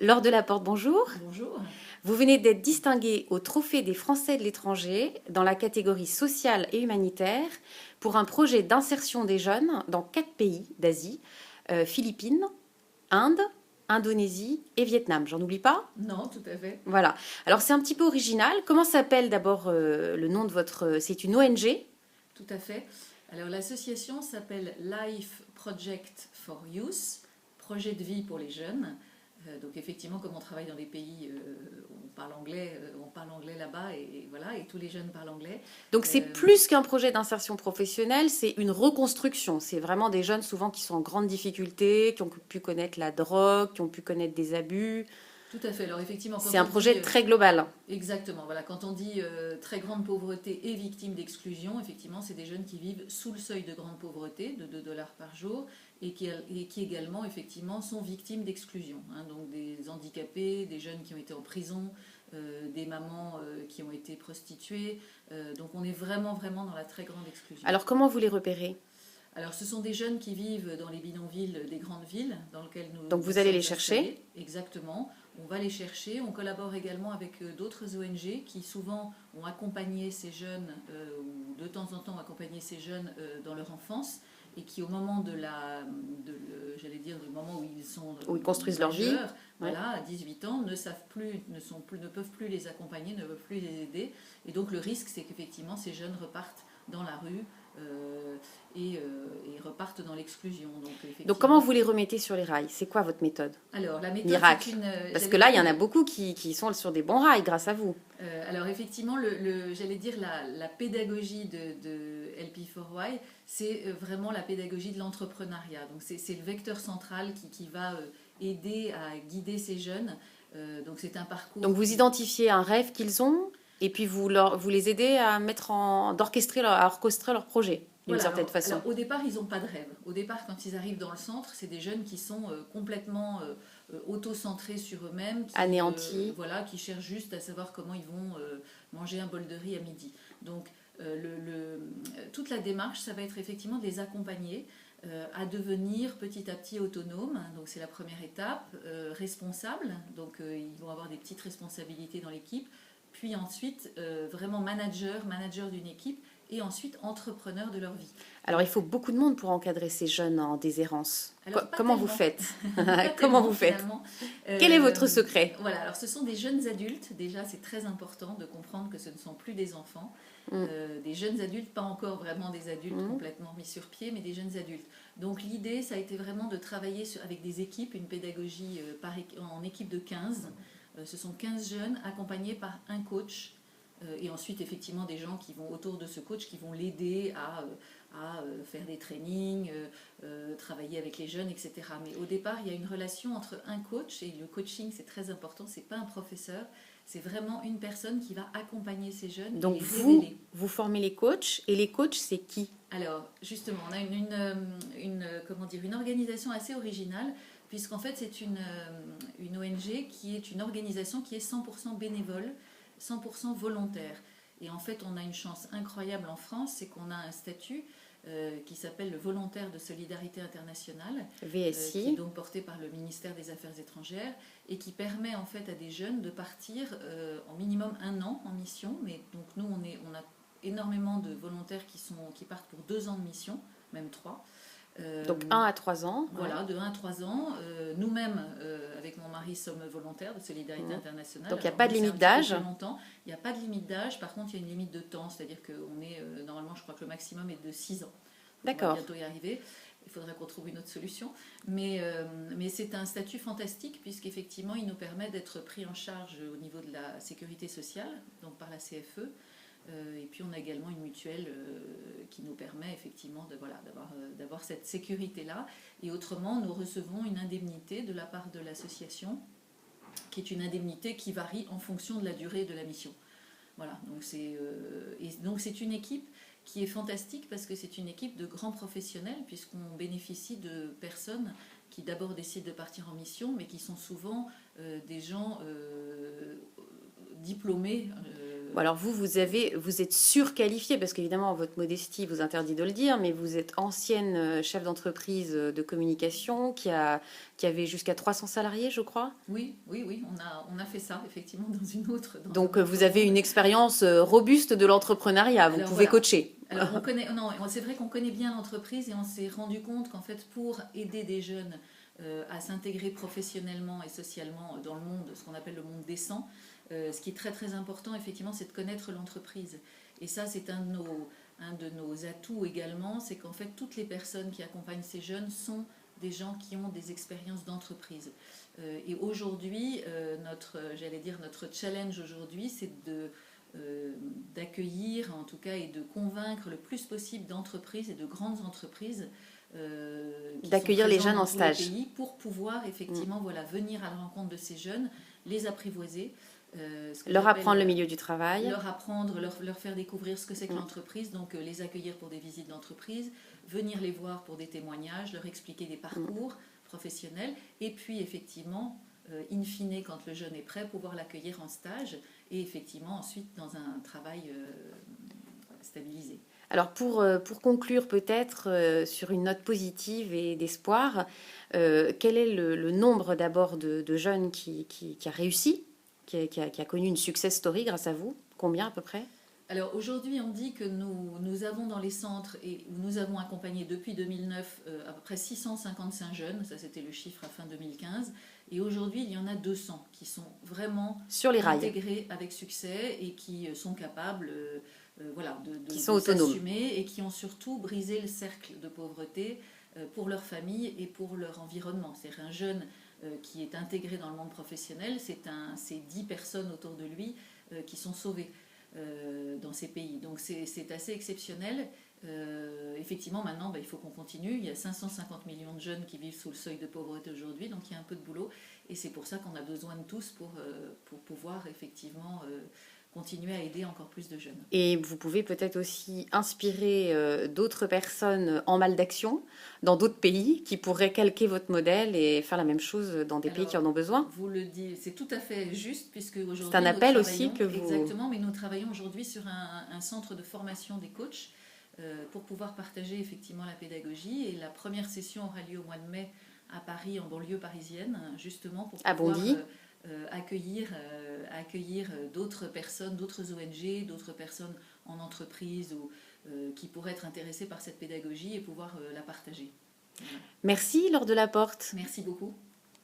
Laure Delaporte, bonjour. Bonjour. Vous venez d'être distinguée au Trophée des Français de l'étranger dans la catégorie sociale et humanitaire pour un projet d'insertion des jeunes dans 4 pays d'Asie, Philippines, Inde, Indonésie et Vietnam. J'en oublie pas? Non, tout à fait. Voilà. Alors c'est un petit peu original. Comment s'appelle d'abord le nom de votre... C'est une ONG? Tout à fait. Alors l'association s'appelle Life Project for Youth, projet de vie pour les jeunes. Donc effectivement, comme on travaille dans des pays où on parle anglais là-bas et voilà, et tous les jeunes parlent anglais. Donc c'est plus qu'un projet d'insertion professionnelle, c'est une reconstruction. C'est vraiment des jeunes souvent qui sont en grande difficulté, qui ont pu connaître la drogue, qui ont pu connaître des abus. Tout à fait. Alors effectivement, C'est un projet très global. exactement, voilà, quand on dit très grande pauvreté et victimes d'exclusion, effectivement, c'est des jeunes qui vivent sous le seuil de grande pauvreté, de 2 dollars par jour, et qui également, effectivement, sont victimes d'exclusion. Hein, donc des handicapés, des jeunes qui ont été en prison, des mamans qui ont été prostituées. Donc on est vraiment, vraiment dans la très grande exclusion. Alors comment vous les repérez? Alors, ce sont des jeunes qui vivent dans les bidonvilles des grandes villes dans lesquelles Donc nous vous allez sommes les chercher? installés. Exactement. On va les chercher. On collabore également avec d'autres ONG qui souvent ont accompagné ces jeunes ou de temps en temps accompagné ces jeunes dans leur enfance et qui au moment j'allais dire, du moment où ils sont Où ils construisent leur vie. voilà, à 18 ans, ne savent plus, ne peuvent plus les accompagner, ne peuvent plus les aider. Et donc le risque, c'est qu'effectivement ces jeunes repartent dans la rue et repartent dans l'exclusion. Donc comment vous les remettez sur les rails? C'est quoi votre méthode? Alors la méthode, miracle? Parce que là, il y en a beaucoup qui sont sur des bons rails grâce à vous. Alors effectivement, j'allais dire la pédagogie de LP4Y, c'est vraiment la pédagogie de l'entrepreneuriat. Donc c'est le vecteur central qui va aider à guider ces jeunes. Donc c'est un parcours. Donc vous identifiez un rêve qu'ils ont et puis vous les aidez à orchestrer leur projet d'une Voilà, certaine façon. alors, au départ, ils n'ont pas de rêve. Au départ, quand ils arrivent dans le centre, c'est des jeunes qui sont complètement auto-centrés sur eux-mêmes, Anéantis. voilà, qui cherchent juste à savoir comment ils vont manger un bol de riz à midi. Donc, toute la démarche, ça va être effectivement de les accompagner à devenir petit à petit autonomes. Donc, c'est la première étape. Responsables, donc ils vont avoir des petites responsabilités dans l'équipe. Puis ensuite, vraiment manager d'une équipe. Et ensuite entrepreneurs de leur vie. Alors il faut beaucoup de monde pour encadrer ces jeunes en déshérence. Comment vous faites? Comment vous faites? Quel est votre secret? Voilà, alors ce sont des jeunes adultes. Déjà, c'est très important de comprendre que ce ne sont plus des enfants. Des jeunes adultes, pas encore vraiment des adultes complètement mis sur pied, mais des jeunes adultes. Donc l'idée, ça a été vraiment de travailler avec des équipes, une pédagogie en équipe de 15. Ce sont 15 jeunes accompagnés par un coach. Et ensuite, effectivement, des gens qui vont autour de ce coach, qui vont l'aider à faire des trainings, travailler avec les jeunes, etc. Mais au départ, il y a une relation entre un coach, et le coaching, c'est très important, c'est pas un professeur, c'est vraiment une personne qui va accompagner ces jeunes. Donc et les révéler. Vous formez les coachs, et les coachs, c'est qui? Alors, justement, on a une organisation assez originale, puisqu'en fait, c'est une ONG qui est une organisation qui est 100% bénévole, 100% volontaire. Et en fait, on a une chance incroyable en France, c'est qu'on a un statut qui s'appelle le volontaire de solidarité internationale, VSI. qui est donc porté par le ministère des Affaires étrangères et qui permet en fait à des jeunes de partir en minimum 1 an en mission. Mais donc nous, on a énormément de volontaires qui partent pour 2 ans de mission, même 3. Donc 1 à 3 ans. Voilà, de 1 à 3 ans. Nous-mêmes, avec mon mari, sommes volontaires de Solidarité Internationale. Donc il n'y a pas de limite d'âge. Il n'y a pas de limite d'âge, par contre il y a une limite de temps, c'est-à-dire qu'on est, normalement je crois que le maximum est de 6 ans. D'accord. On va bientôt y arriver, il faudrait qu'on trouve une autre solution. Mais c'est un statut fantastique puisqu'effectivement il nous permet d'être pris en charge au niveau de la sécurité sociale, donc par la CFE. Et puis on a également une mutuelle qui nous permet effectivement d'avoir cette sécurité-là. Et autrement, nous recevons une indemnité de la part de l'association, qui est une indemnité qui varie en fonction de la durée de la mission. Voilà, donc c'est une équipe qui est fantastique parce que c'est une équipe de grands professionnels, puisqu'on bénéficie de personnes qui d'abord décident de partir en mission, mais qui sont souvent des gens diplômés. Alors vous êtes surqualifiée, parce qu'évidemment, votre modestie vous interdit de le dire, mais vous êtes ancienne chef d'entreprise de communication qui avait jusqu'à 300 salariés, je crois. Oui, on a fait ça, effectivement, Donc un vous autre avez monde. une expérience robuste de l'entrepreneuriat, vous Alors pouvez voilà. coacher. Alors non, c'est vrai qu'on connaît bien l'entreprise et on s'est rendu compte qu'en fait, pour aider des jeunes à s'intégrer professionnellement et socialement dans le monde, ce qu'on appelle le monde décent, ce qui est très très important, effectivement, c'est de connaître l'entreprise. Et ça, c'est un de nos atouts également, c'est qu'en fait, toutes les personnes qui accompagnent ces jeunes sont des gens qui ont des expériences d'entreprise. Et aujourd'hui, notre challenge aujourd'hui, c'est d'accueillir en tout cas et de convaincre le plus possible d'entreprises et de grandes entreprises D'accueillir les jeunes en stage. Pays pour pouvoir effectivement venir à la rencontre de ces jeunes, les apprivoiser, leur apprendre le milieu du travail, leur apprendre, leur faire découvrir ce que c'est que l'entreprise, donc les accueillir pour des visites d'entreprise, venir les voir pour des témoignages, leur expliquer des parcours professionnels, et puis effectivement, in fine, quand le jeune est prêt, pouvoir l'accueillir en stage, et effectivement ensuite dans un travail stabilisé. Alors pour conclure peut-être sur une note positive et d'espoir, quel est le nombre d'abord de jeunes qui a réussi, qui a connu une success story grâce à vous? Combien à peu près? Alors aujourd'hui, on dit que nous avons dans les centres, et où nous avons accompagné depuis 2009 à peu près 655 jeunes, ça c'était le chiffre à fin 2015, et aujourd'hui il y en a 200 qui sont vraiment sur les rails, intégrés avec succès et qui sont capables qui sont autonomes s'assumer et qui ont surtout brisé le cercle de pauvreté pour leur famille et pour leur environnement. C'est-à-dire un jeune qui est intégré dans le monde professionnel, c'est 10 personnes autour de lui qui sont sauvées dans ces pays. Donc c'est assez exceptionnel. Effectivement, maintenant, il faut qu'on continue. Il y a 550 millions de jeunes qui vivent sous le seuil de pauvreté aujourd'hui, donc il y a un peu de boulot. Et c'est pour ça qu'on a besoin de tous pour pouvoir effectivement continuer à aider encore plus de jeunes. Et vous pouvez peut-être aussi inspirer d'autres personnes en mal d'action dans d'autres pays qui pourraient calquer votre modèle et faire la même chose dans des pays qui en ont besoin. Vous le dites, c'est tout à fait juste, puisque aujourd'hui c'est un appel aussi que vous... Exactement, mais nous travaillons aujourd'hui sur un centre de formation des coachs pour pouvoir partager effectivement la pédagogie. Et la première session aura lieu au mois de mai à Paris, en banlieue parisienne, justement pour pouvoir... accueillir d'autres personnes, d'autres ONG, d'autres personnes en entreprise ou qui pourraient être intéressées par cette pédagogie et pouvoir la partager. Merci Laure Delaporte. Merci beaucoup.